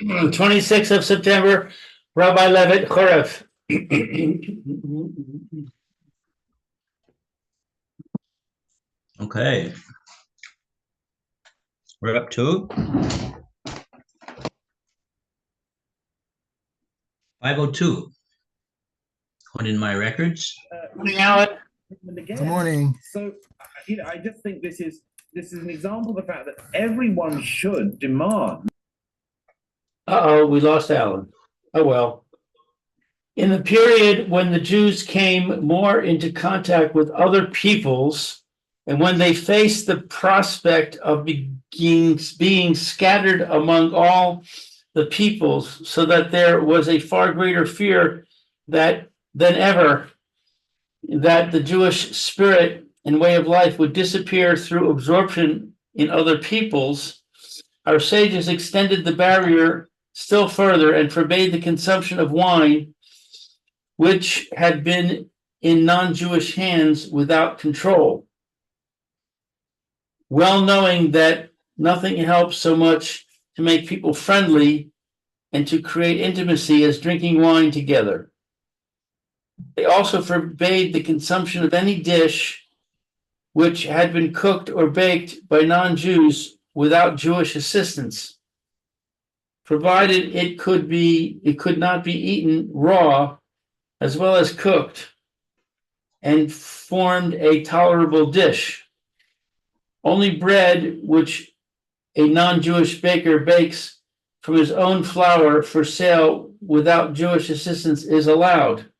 26th of September, Rabbi Levitt, Horeb. Okay. We're up to 502. Put in my records. Morning, Alan. Good morning. So, I just think this is an example of the fact that everyone should demand. Uh-oh, we lost Alan. Oh, well. In the period when the Jews came more into contact with other peoples, and when they faced the prospect of being scattered among all the peoples, so that there was a far greater fear than ever that the Jewish spirit and way of life would disappear through absorption in other peoples, our sages extended the barrier still further and forbade the consumption of wine, which had been in non-Jewish hands without control. Well knowing that nothing helps so much to make people friendly and to create intimacy as drinking wine together. They also forbade the consumption of any dish which had been cooked or baked by non-Jews without Jewish assistance, provided it could not be eaten raw as well as cooked and formed a tolerable dish. Only bread which a non-Jewish baker bakes from his own flour for sale without Jewish assistance is allowed.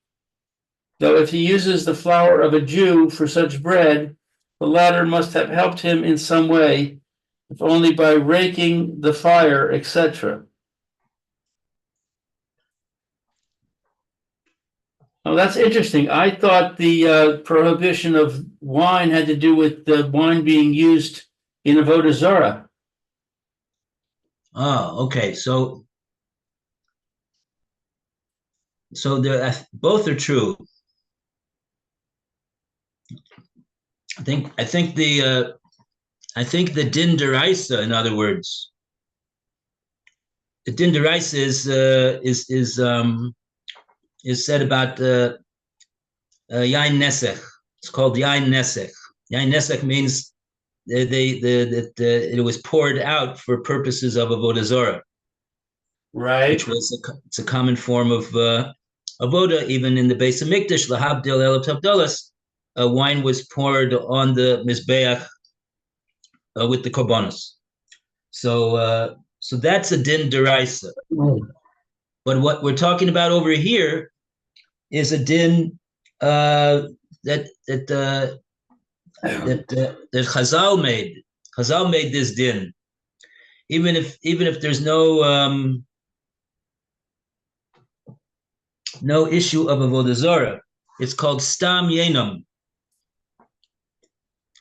Though if he uses the flour of a Jew for such bread, the latter must have helped him in some way, if only by raking the fire, etc. Oh, that's interesting. I thought the prohibition of wine had to do with the wine being used in Avodah Zarah. Oh, okay. So both are true. I think the din deraisa, in other words, the din deraisa is said about yain nesech. It's called yain nesech. Yain nesech means that it was poured out for purposes of avodah zarah, right? Which was it's a common form of avodah, even in the base of Mikdash. Lahabdil elav tavdalas, wine was poured on the mizbeach with the korbanos. So that's a din deraisa. But what we're talking about over here is a din that Chazal made. Chazal made this din, even if there's no issue of avodah zarah. It's called stam yenam.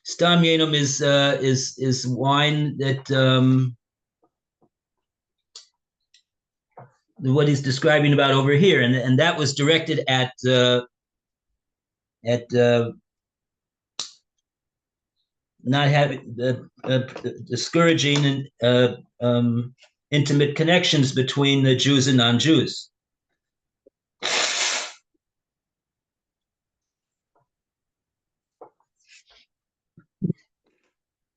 Stam yenam is wine that what he's describing about over here, and that was directed at not having discouraging intimate connections between the Jews and non-Jews.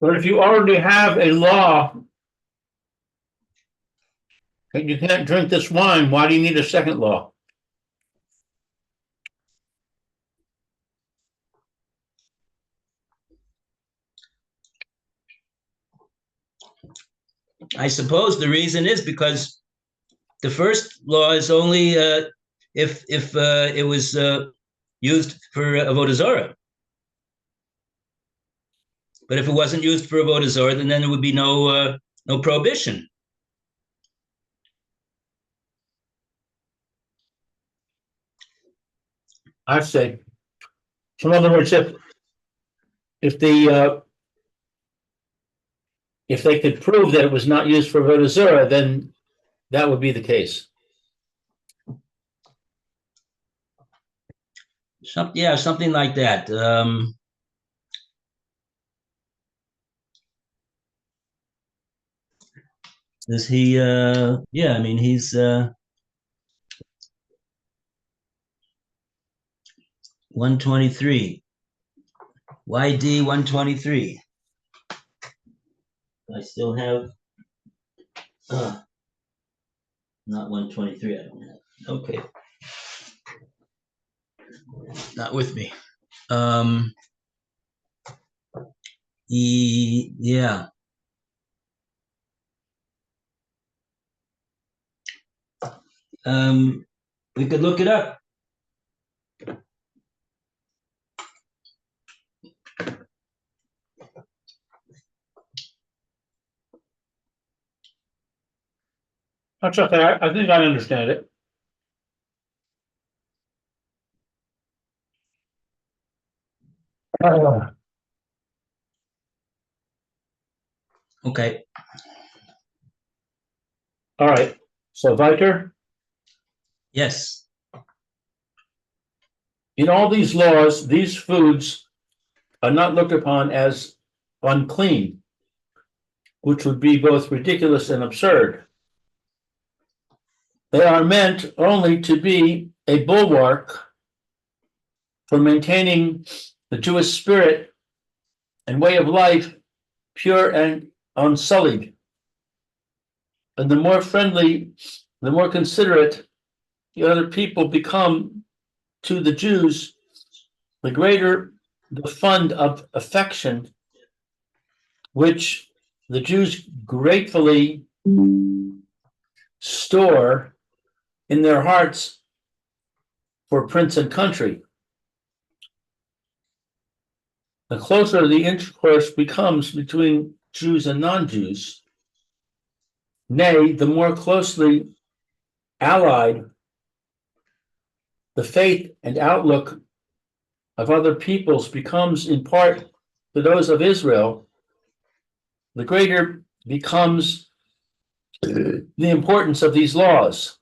But if you already have a law that you can't drink this wine, why do you need a second law? I suppose the reason is because the first law is only if it was used for avodah zarah. But if it wasn't used for avodah zarah, then there would be no prohibition. I say. So in other words, if they could prove that it was not used for avodah zarah, then that would be the case. Something like that. Is he? Yeah, I mean, he's 123. YD 123. I still have. Not 123. I don't have. Okay. Not with me. Yeah. We could look it up. That's okay. I think I understand it. Okay. All right. So, Viker, Yes. in all these laws, these foods are not looked upon as unclean, which would be both ridiculous and absurd. They are meant only to be a bulwark for maintaining the Jewish spirit and way of life pure and unsullied. And the more friendly, the more considerate the other people become to the Jews, the greater the fund of affection which the Jews gratefully store in their hearts for prince and country. The closer the intercourse becomes between Jews and non-Jews, nay, the more closely allied the faith and outlook of other peoples becomes in part to those of Israel, the greater becomes the importance of these laws.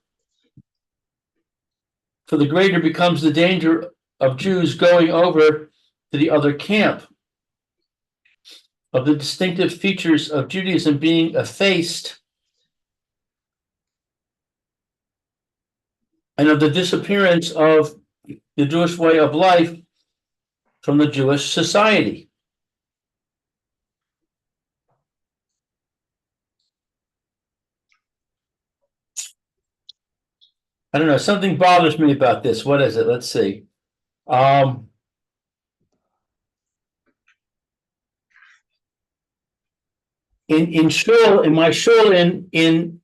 For the greater becomes the danger of Jews going over to the other camp, of the distinctive features of Judaism being effaced, and of the disappearance of the Jewish way of life from the Jewish society. I don't know, something bothers me about this. What is it? Let's see. In my shul in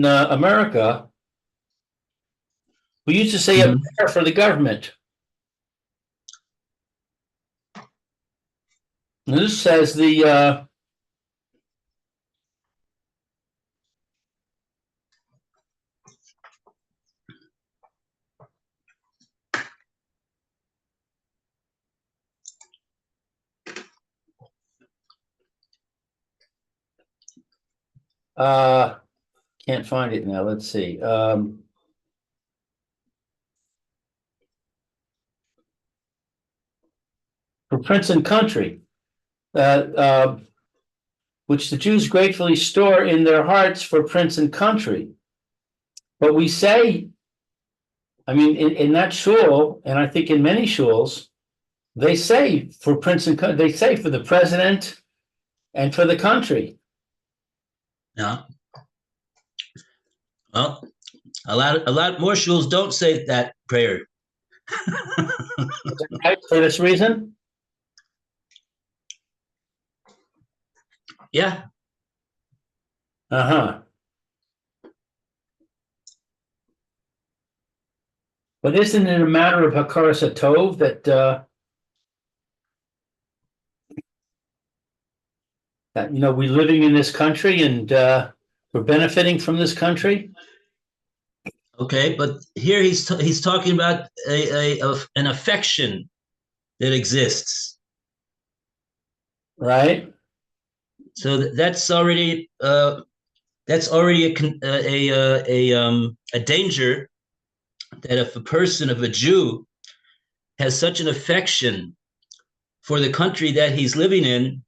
America, we used to say a prayer for the government. And this says the can't find it now. Let's see. For prince and country, which the Jews gratefully store in their hearts for prince and country. But we say, I mean, in that shul, and I think in many shuls, they say for prince and country, they say for the president and for the country. Yeah. Well, a lot more shuls don't say that prayer. Right, for this reason? Yeah. Uh-huh. But isn't it a matter of hakaras hatov that we're living in this country and we're benefiting from this country? Okay, but here he's talking about an affection that exists, right? So that's already a danger, that if a Jew has such an affection for the country that he's living in,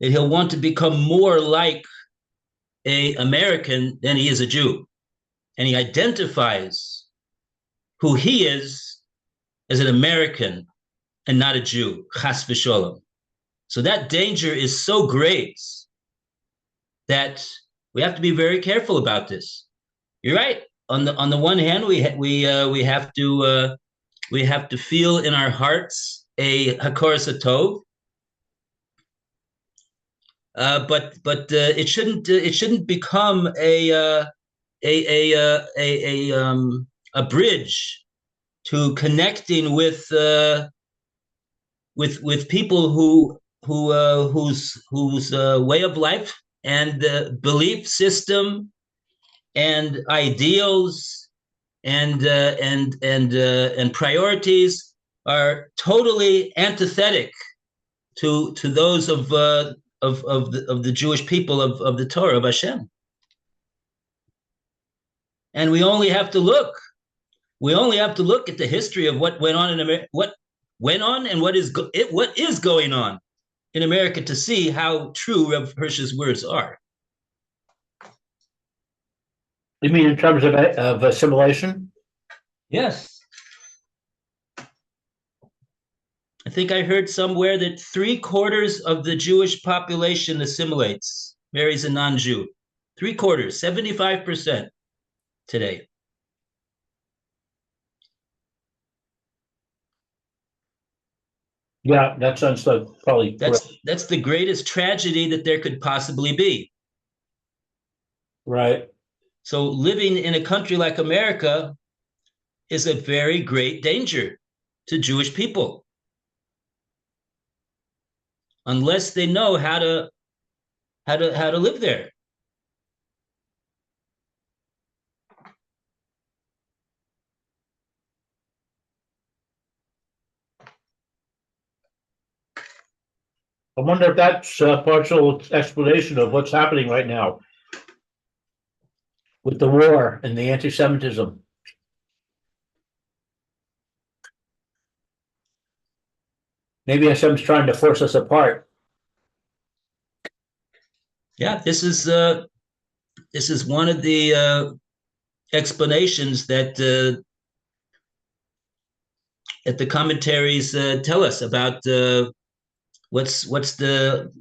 that he'll want to become more like an American than he is a Jew. And he identifies who he is as an American and not a Jew, chas v'sholom. So that danger is so great that we have to be very careful about this. You're right. On the one hand, we have to feel in our hearts a hakoras hatov, but it shouldn't become a bridge to connecting with people whose way of life and belief system and ideals and priorities are totally antithetic to those of the Jewish people of the Torah of Hashem. And we only have to look at the history of what went on in America, what went on and what is going on in America to see how true Rav Hirsch's words are. You mean in terms of assimilation? Yes. I think I heard somewhere that 3/4 of the Jewish population assimilates, marries a non-Jew. 3/4, 75% today. Yeah, that sounds like probably that's the greatest tragedy that there could possibly be. Right. So living in a country like America is a very great danger to Jewish people, unless they know how to live there. I wonder if that's a partial explanation of what's happening right now with the war and the anti-Semitism. Maybe Hashem's trying to force us apart. Yeah, this is one of the explanations that the commentaries tell us about what's the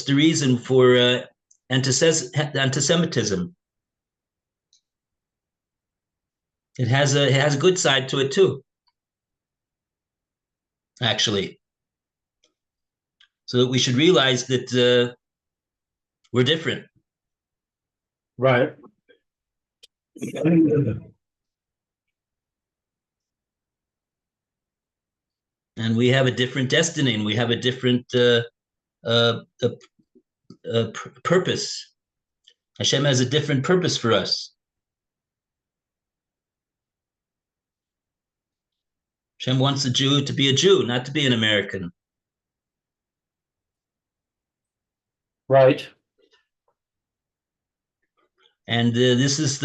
reason for anti-Semitism. It has a good side to it too, actually. So that we should realize that we're different. Right. And we have a different destiny, and we have a different purpose. Hashem has a different purpose for us. Hashem wants a Jew to be a Jew, not to be an American. Right. And this is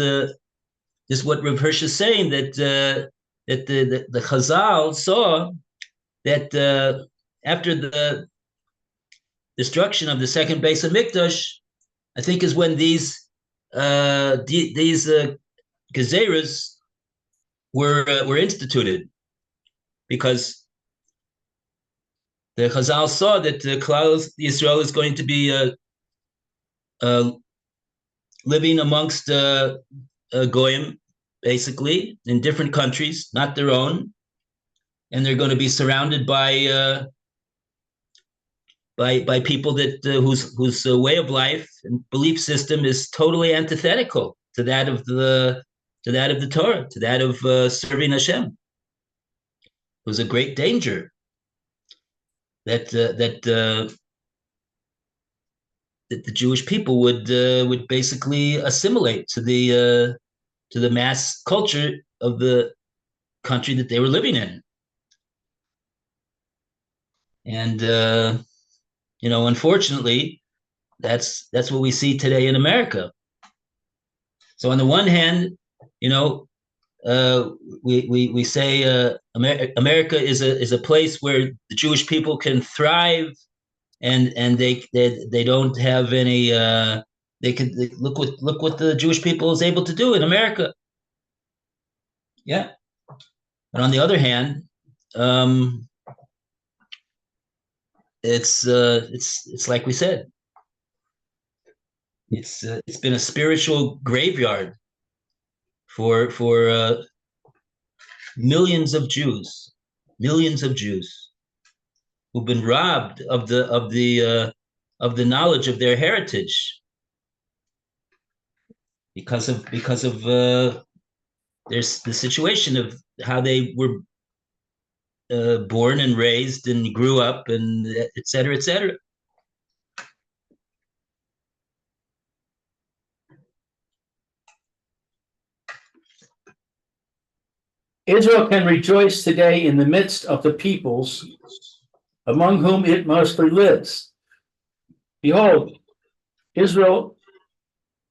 what Rav Hirsch is saying, that the Chazal saw that after the destruction of the second Beis Hamikdash, I think is when these gezeras were instituted, because the Chazal saw that Klal Yisrael is going to be living amongst goyim, basically, in different countries, not their own, and they're going to be surrounded by people that whose way of life and belief system is totally antithetical to that of the Torah, to that of serving Hashem. It was a great danger that the Jewish people would basically assimilate to the mass culture of the country that they were living in. And unfortunately, that's what we see today in America. So on the one hand, we say America is a place where the Jewish people can thrive and they don't have any. Look what the Jewish people is able to do in America. Yeah, but on the other hand, it's like we said, it's been a spiritual graveyard for millions of Jews who've been robbed of the knowledge of their heritage because of there's the situation of how they were born and raised and grew up and et cetera, et cetera. Israel can rejoice today in the midst of the peoples among whom it mostly lives. Behold, Israel,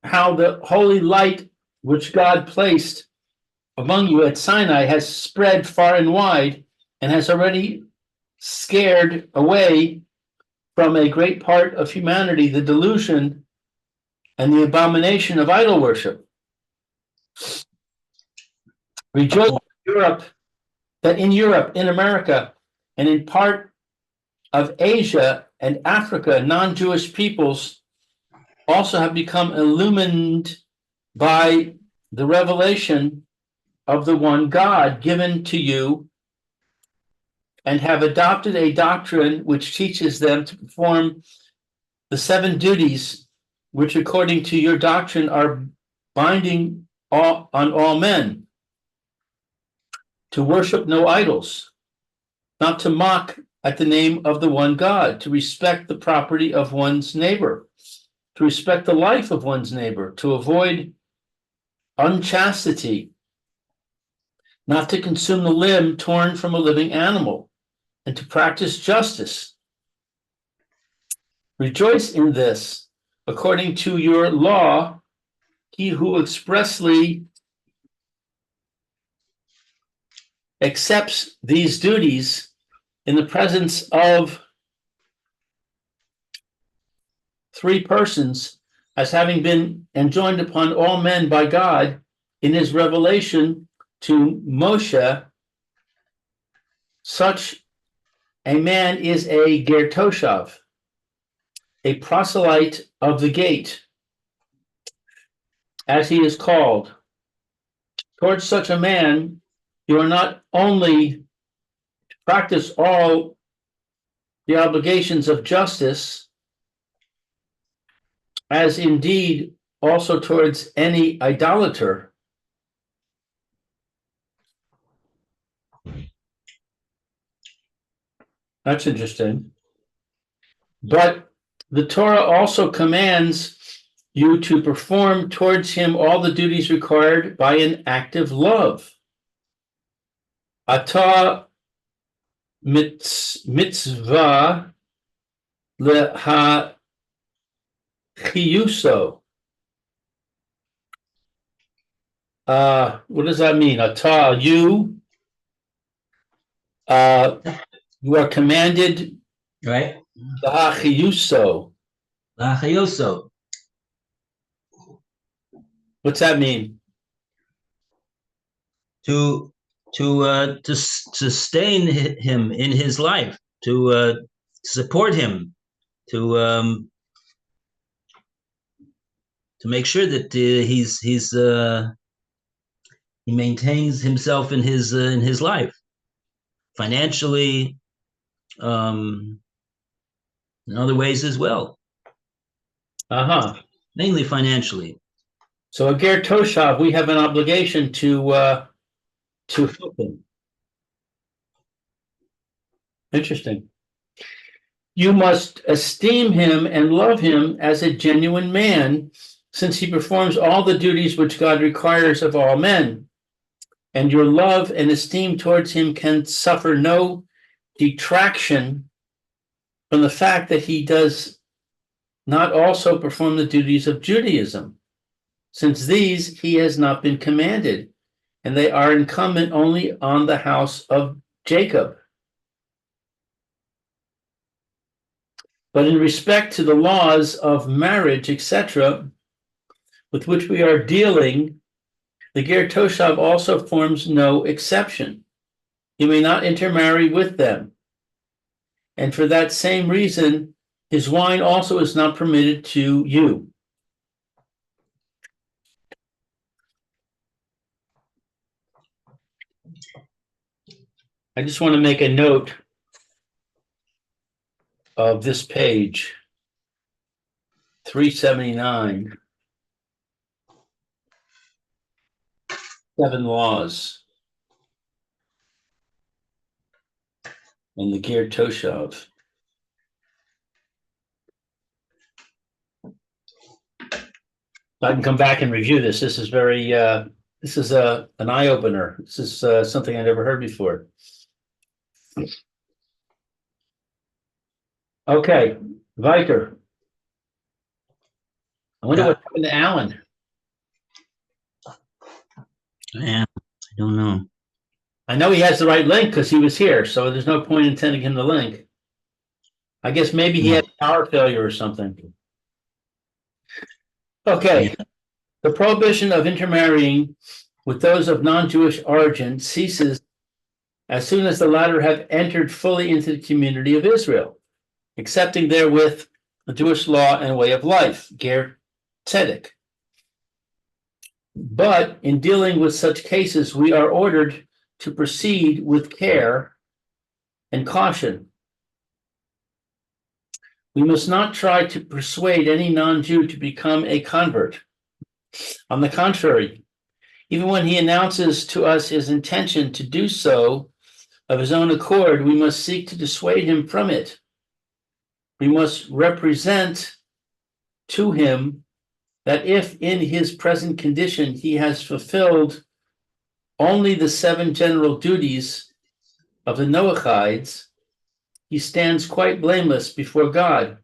how the holy light which God placed among you at Sinai has spread far and wide and has already scared away from a great part of humanity the delusion and the abomination of idol worship. Rejoice in Europe, in America, and in part of Asia and Africa, non-Jewish peoples also have become illumined by the revelation of the one God given to you and have adopted a doctrine which teaches them to perform the 7 duties which according to your doctrine are binding on all men: to worship no idols, not to mock at the name of the one God, to respect the property of one's neighbor, to respect the life of one's neighbor, to avoid unchastity, not to consume the limb torn from a living animal, and to practice justice. Rejoice in this. According to your law, he who expressly accepts these duties in the presence of 3 persons as having been enjoined upon all men by God in his revelation to Moshe, such a man is a ger toshav, a proselyte of the gate, as he is called. Towards such a man, you are not only to practice all the obligations of justice, as indeed also towards any idolater. That's interesting. But the Torah also commands you to perform towards him all the duties required by an active love. Atah mitzvah lehachiyuso. What does that mean? Atah, you are commanded, Right? lehachiyuso. Lachayoso. What's that mean? To sustain him in his life, to support him, to make sure that he maintains himself in his life, financially, in other ways as well. Mainly financially. So a ger toshav, we have an obligation to help him. Interesting. You must esteem him and love him as a genuine man, since he performs all the duties which God requires of all men. And your love and esteem towards him can suffer no detraction from the fact that he does not also perform the duties of Judaism, since these he has not been commanded, and they are incumbent only on the house of Jacob. But in respect to the laws of marriage, etc., with which we are dealing, the Ger Toshav also forms no exception. You may not intermarry with them. And for that same reason, his wine also is not permitted to you. I just want to make a note of this page, 379, 7 laws in the Ger Toshav. I can come back and review this. This is very, this is an eye opener. This is something I never heard before. Okay, Viker. I wonder what happened to Alan. Yeah, I don't know. I know he has the right link because he was here, so there's no point in sending him the link. I guess maybe he had power failure or something. Okay, the prohibition of intermarrying with those of non-Jewish origin ceases as soon as the latter have entered fully into the community of Israel, accepting therewith the Jewish law and way of life, ger tzedek. But in dealing with such cases, we are ordered to proceed with care and caution. We must not try to persuade any non-Jew to become a convert. On the contrary, even when he announces to us his intention to do so of his own accord, we must seek to dissuade him from it. We must represent to him that if in his present condition he has fulfilled only the 7 general duties of the Noachides, he stands quite blameless before God.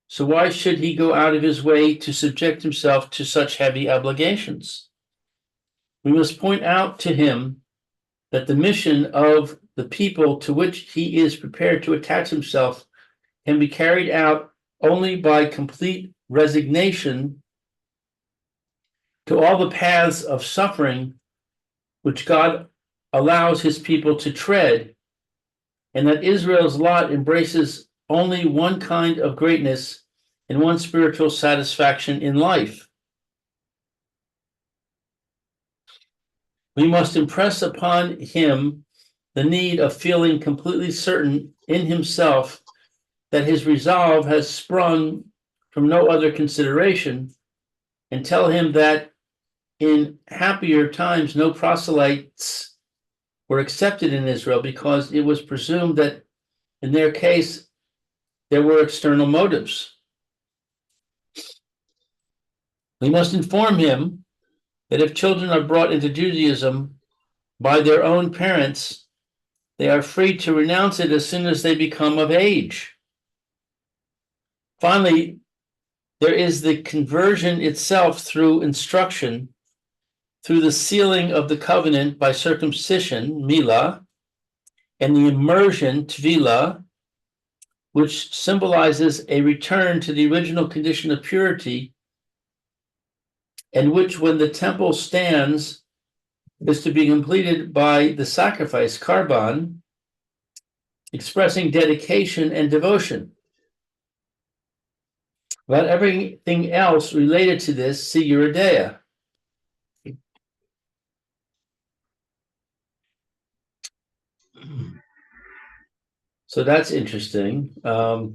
So why should he go out of his way to subject himself to such heavy obligations? We must point out to him that the mission of the people to which he is prepared to attach himself can be carried out only by complete resignation to all the paths of suffering which God allows his people to tread, and that Israel's lot embraces only one kind of greatness and one spiritual satisfaction in life. We must impress upon him the need of feeling completely certain in himself that his resolve has sprung from no other consideration, and tell him that in happier times no proselytes were accepted in Israel because it was presumed that in their case there were external motives. We must inform him that if children are brought into Judaism by their own parents, they are free to renounce it as soon as they become of age. Finally, there is the conversion itself through instruction, through the sealing of the covenant by circumcision, milah, and the immersion, tvilah, which symbolizes a return to the original condition of purity, and which, when the temple stands, is to be completed by the sacrifice, karban, expressing dedication and devotion. About everything else related to this, see Yeridea. So that's interesting. What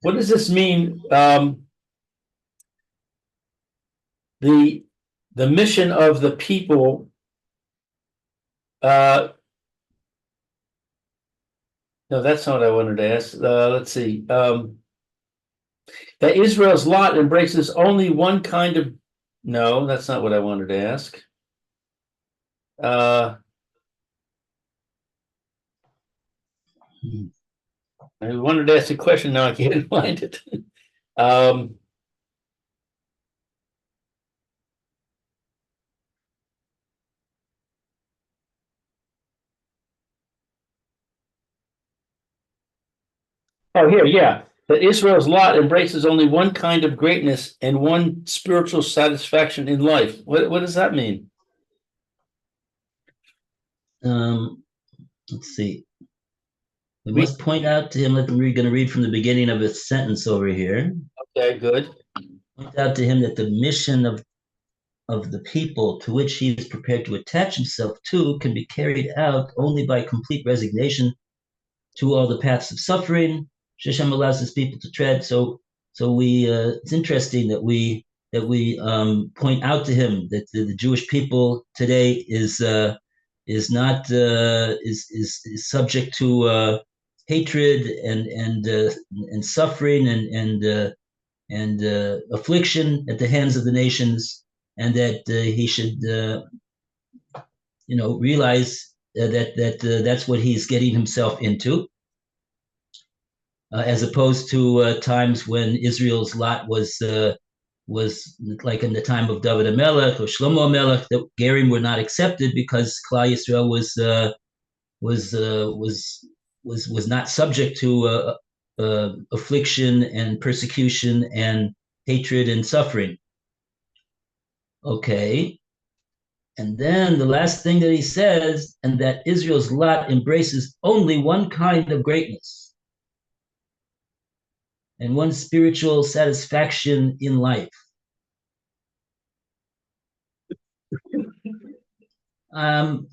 does this mean? The mission of the people. No, that's not what I wanted to ask. Let's see. That Israel's lot embraces only one kind of. No, that's not what I wanted to ask. I wanted to ask a question. Now I can't find it. Oh, here, yeah. That Israel's lot embraces only one kind of greatness and one spiritual satisfaction in life. What does that mean? Let's see. We must point out to him, we're going to read from the beginning of a sentence over here. Okay, good. Point out to him that the mission of the people to which he is prepared to attach himself to can be carried out only by complete resignation to all the paths of suffering Hashem allows his people to tread. So we it's interesting that we point out to him that the Jewish people today is not is subject to hatred and suffering and affliction at the hands of the nations, and that he should realize that that's what he's getting himself into, as opposed to times when Israel's lot was like in the time of David HaMelech or Shlomo HaMelech, that Gerim were not accepted because Klal Yisrael was not subject to affliction and persecution and hatred and suffering. Okay. And then the last thing that he says, and that Israel's lot embraces only one kind of greatness and one spiritual satisfaction in life. I'm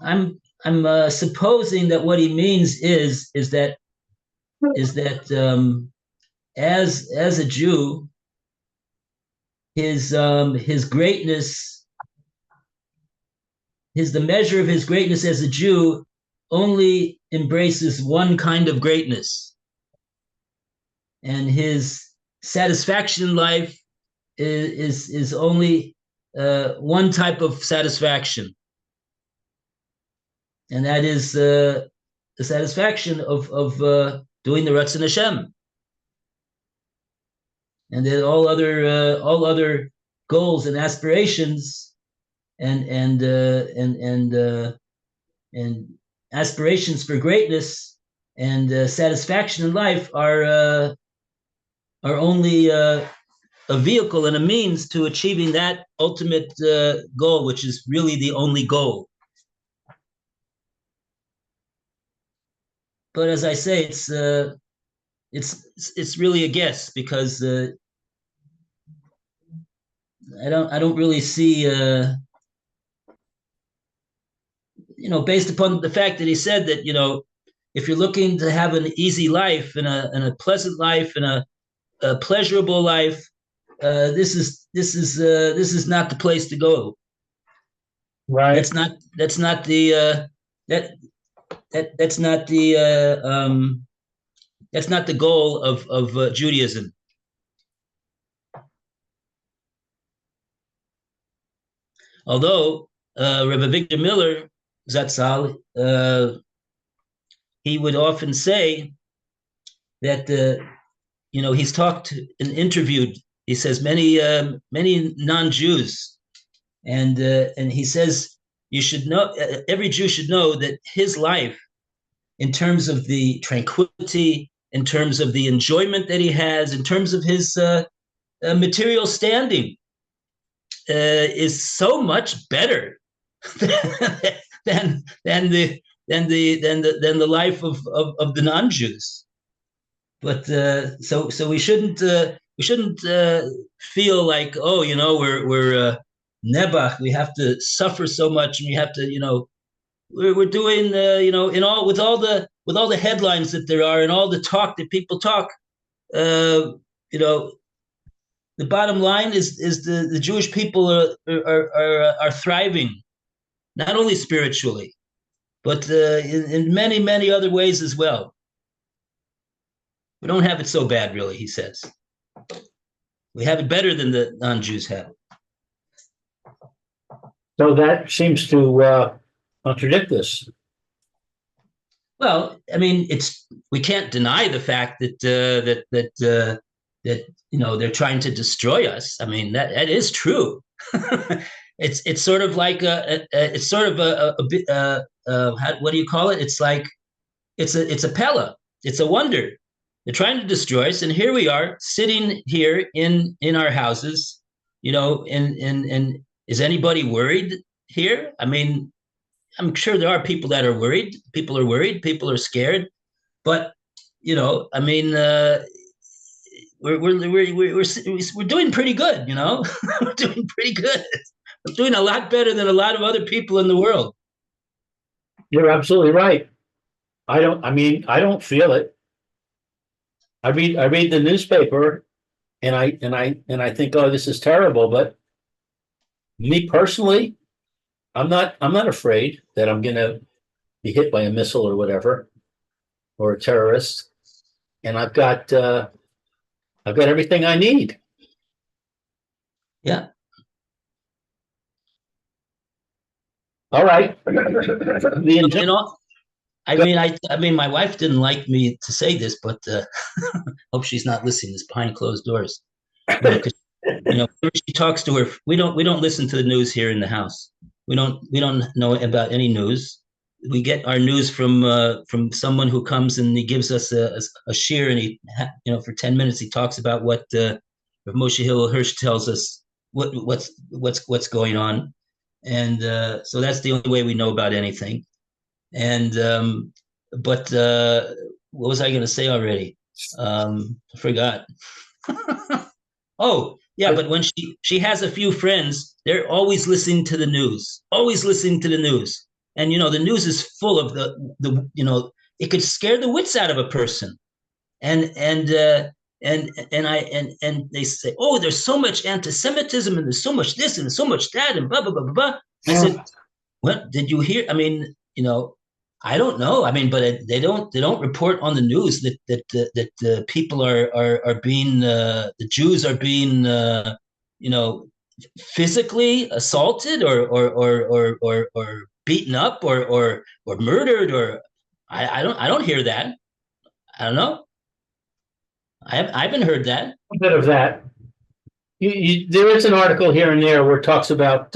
supposing that what he means is that as a Jew, his greatness, the measure of his greatness as a Jew only embraces one kind of greatness, and his satisfaction in life is only one type of satisfaction, and that is the satisfaction of doing the Ratzon Hashem, and then all other goals and aspirations and aspirations for greatness and satisfaction in life are only a vehicle and a means to achieving that ultimate goal, which is really the only goal. But as I say, it's really a guess, because I don't really see based upon the fact that he said that if you're looking to have an easy life and a pleasant life and a pleasurable life, this is not the place to go. Right. That's not the that's not the goal of Judaism. Although Rabbi Victor Miller Zatzal, he would often say that he's talked and interviewed. He says many non-Jews, and he says you should know, every Jew should know that his life, in terms of the tranquility, in terms of the enjoyment that he has, in terms of his material standing, is so much better than the life of the non-Jews. But so we shouldn't feel like, we're nebach, we have to suffer so much, and we have to we're doing with all the headlines that there are and all the talk that people talk, the bottom line is the Jewish people are thriving, not only spiritually, but in many other ways as well. We don't have it so bad, really, he says. We have it better than the non-Jews have it. So that seems to contradict this. Well, I mean, we can't deny the fact that they're trying to destroy us. I mean, that is true. It's sort of like what do you call it? It's like it's a pella. It's a wonder They're trying to destroy us, and here we are sitting here in our houses, and is anybody worried here? I mean, I'm sure there are people that are worried. People are worried. People are scared. But I mean, we're doing pretty good. We're doing pretty good. We're doing a lot better than a lot of other people in the world. You're absolutely right. I don't feel it. I read the newspaper and I think, oh, this is terrible. But me personally, I'm not afraid that I'm gonna be hit by a missile or whatever, or a terrorist. And I've got everything I need. Yeah. All right. I mean, my wife didn't like me to say this, but hope she's not listening. It's behind closed doors. Because she talks to her. We don't listen to the news here in the house. We don't know about any news. We get our news from someone who comes and he gives us a shir, and he for 10 minutes he talks about what Moshe Hillel Hirsch tells us what's going on, and so that's the only way we know about anything. And but what was I going to say already? I forgot. Oh, yeah, but when she has a few friends, they're always listening to the news, and the news is full of the it could scare the wits out of a person, and they say, oh, there's so much anti-Semitism, and there's so much this and so much that, and blah blah blah blah blah. I said, what did you hear? I mean, I don't know. I mean, but they don't report on the news that people are being the Jews are being physically assaulted or beaten up or murdered, or I don't hear that. I don't know. I haven't heard that. A bit of that. There is an article here and there where it talks about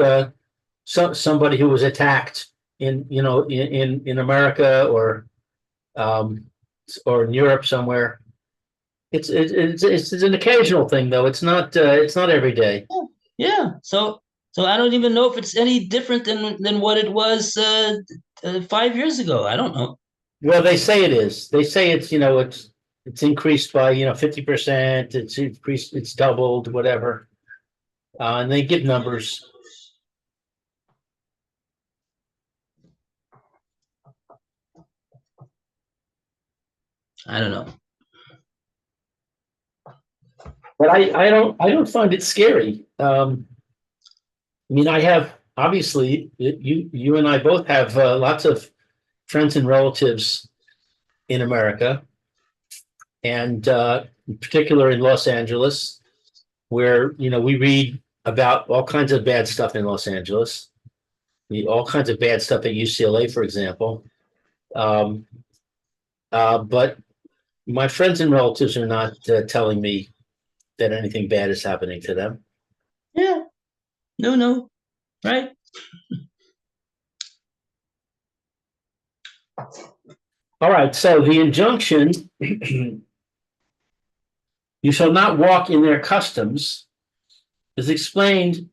somebody who was attacked in America or in Europe somewhere. It's an occasional thing though. It's not every day. Yeah. So I don't even know if it's any different than what it was 5 years ago. I don't know. Well, they say it is. They say it's increased by 50%. It's increased. It's doubled. Whatever. And they give numbers. I don't know. But I don't find it scary. I mean, I have obviously you and I both have lots of friends and relatives in America, and in particular in Los Angeles, where we read about all kinds of bad stuff in Los Angeles, all kinds of bad stuff at UCLA, for example. But my friends and relatives are not telling me that anything bad is happening to them. Yeah. No. Right. All right. So the injunction, you shall not walk in their customs, is explained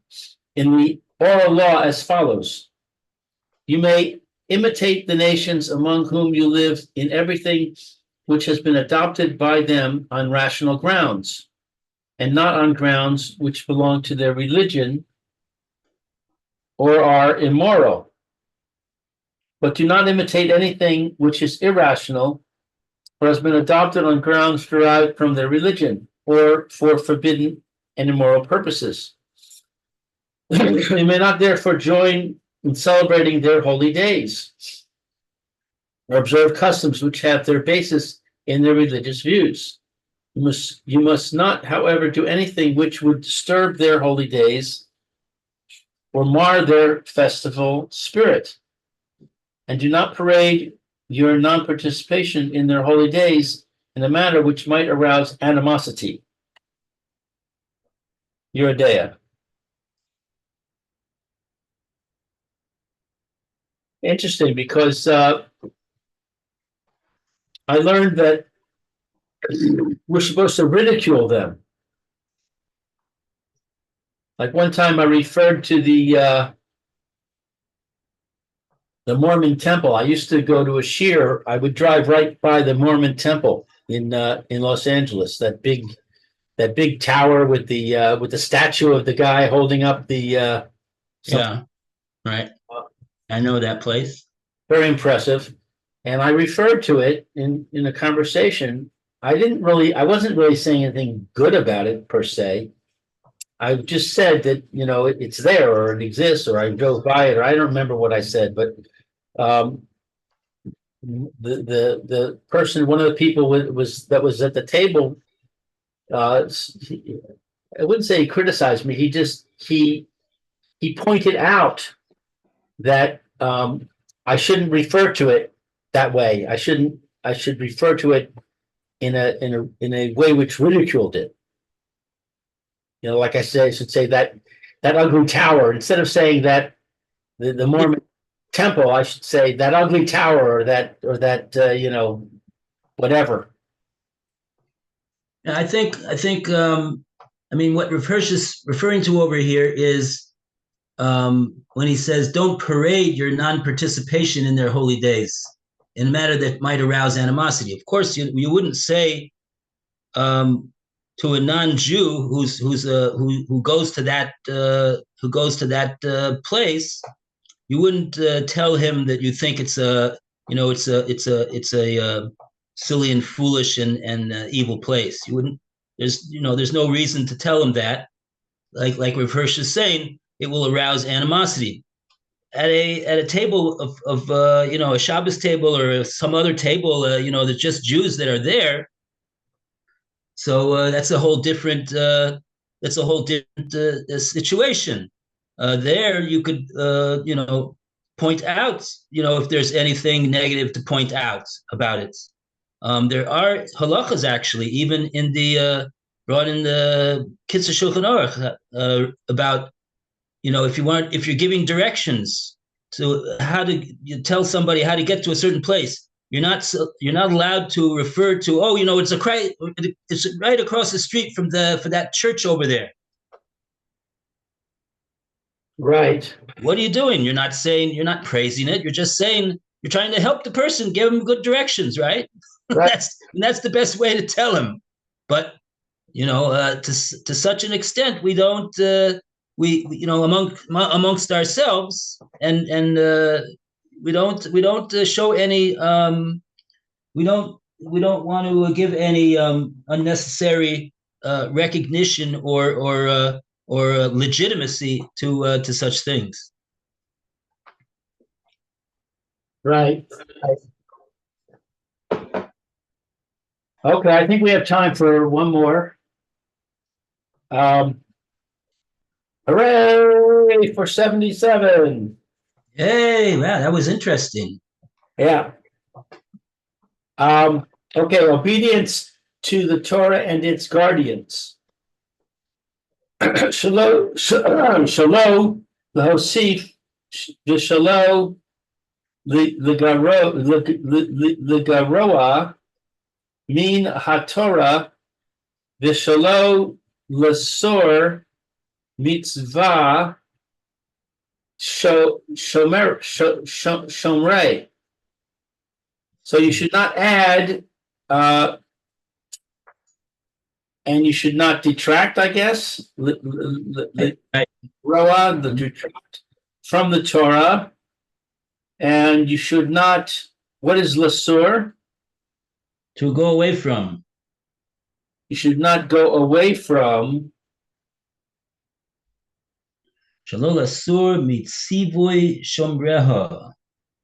in the oral law as follows. You may imitate the nations among whom you live in everything which has been adopted by them on rational grounds, and not on grounds which belong to their religion or are immoral. But do not imitate anything which is irrational or has been adopted on grounds derived from their religion or for forbidden and immoral purposes. You may not therefore join in celebrating their holy days or observe customs which have their basis in their religious views. You must not, however, do anything which would disturb their holy days or mar their festival spirit. And do not parade your non-participation in their holy days in a manner which might arouse animosity. Euodeia. Interesting, because I learned that we're supposed to ridicule them. Like one time I referred to the Mormon temple. I used to go to a shiur. I would drive right by the Mormon temple in Los Angeles, that big tower with the statue of the guy holding up the Yeah, right. I know that place. very impressive. And I referred to it in a conversation. I wasn't really saying anything good about it per se. I just said that, it's there or it exists, or I drove by it, or I don't remember what I said, but the person, one of the people that was at the table, I wouldn't say he criticized me. He pointed out that I shouldn't refer to it that way. I should refer to it in a way which ridiculed it. Like I said, I should say that ugly tower, instead of saying that the Mormon temple, I should say that ugly tower, or that whatever. I think what Hirsch is referring to over here is when he says, don't parade your non-participation in their holy days in a manner that might arouse animosity. Of course, you wouldn't say to a non-Jew who goes to that place, you wouldn't tell him that you think it's a silly and foolish and evil place. You wouldn't. There's no reason to tell him that. Like Rav Hirsch is saying, it will arouse animosity. At a table of a Shabbos table or some other table, there's just Jews that are there. So that's a whole different situation. There you could point out if there's anything negative to point out about it. There are halachas actually, even brought in the Kitzur Shulchan Aruch about if you're giving directions to how to tell somebody how to get to a certain place. You're not allowed to refer to it's right across the street for that church over there. Right. What are you doing? You're not praising it. You're just saying you're trying to help the person, give them good directions, right? Right. that's the best way to tell them. But to such an extent, we don't amongst ourselves and we don't show any we don't want to give any unnecessary recognition or legitimacy to such things. Right. Okay, I think we have time for one more. Hooray for 77. Hey, wow, that was interesting. Yeah. Okay, obedience to the Torah and its guardians. Shalom, lahosif, v'shalom, the garoa, min haTorah, v'shalom, lasor, mitzvah, shomrei. So you should not add, and you should not detract, I guess, the detract from the Torah, and you should not. What is lasur? To go away from. You should not go away from. Shalom lasur mitzivui shomreha.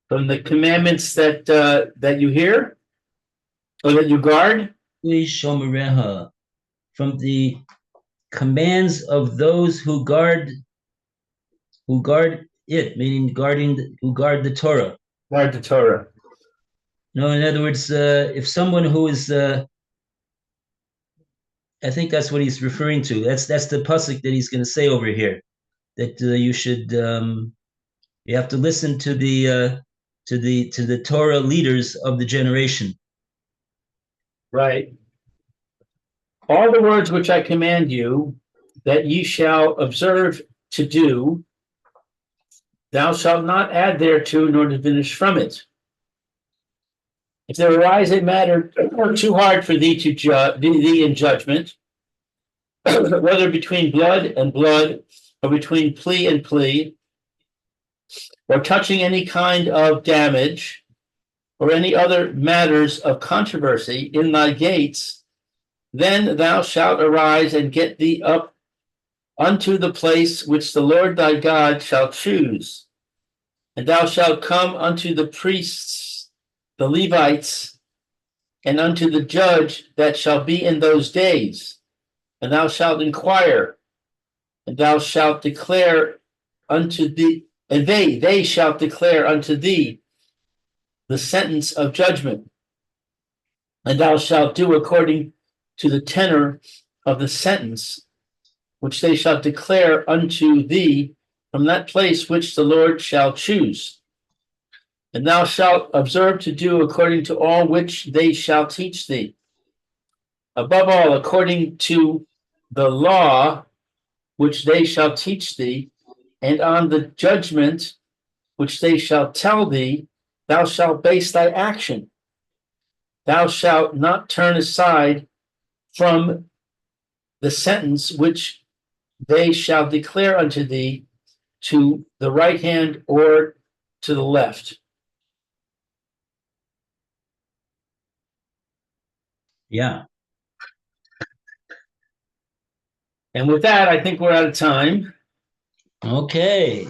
From the commandments that you hear or that you guard. Shomereha. From the commands of those who guard it, meaning who guard the Torah. Guard the Torah. No, in other words, if someone who is, I think that's what he's referring to. That's the pasuk that he's going to say over here, that you should, you have to listen to the Torah leaders of the generation. Right. all the words which I command you, that ye shall observe to do, thou shalt not add thereto, nor diminish from it. If there arise a matter too hard for thee to judge thee in judgment, whether between blood and blood, or between plea and plea, or touching any kind of damage, or any other matters of controversy in thy gates, then thou shalt arise and get thee up unto the place which the Lord thy God shall choose. And thou shalt come unto the priests, the Levites, and unto the judge that shall be in those days. And thou shalt inquire, and thou shalt declare unto thee, and they shall declare unto thee the sentence of judgment. And thou shalt do according to the tenor of the sentence which they shall declare unto thee from that place which the Lord shall choose. And thou shalt observe to do according to all which they shall teach thee. Above all, according to the law which they shall teach thee, and on the judgment which they shall tell thee, thou shalt base thy action. Thou shalt not turn aside from the sentence which they shall declare unto thee to the right hand or to the left. Yeah. And with that, I think we're out of time. Okay.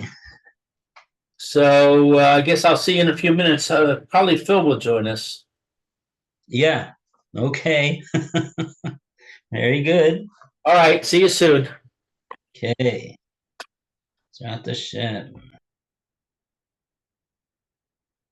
So I guess I'll see you in a few minutes. Probably Phil will join us. Yeah. Okay. Very good. All right. See you soon. Okay. Zrat Hashem.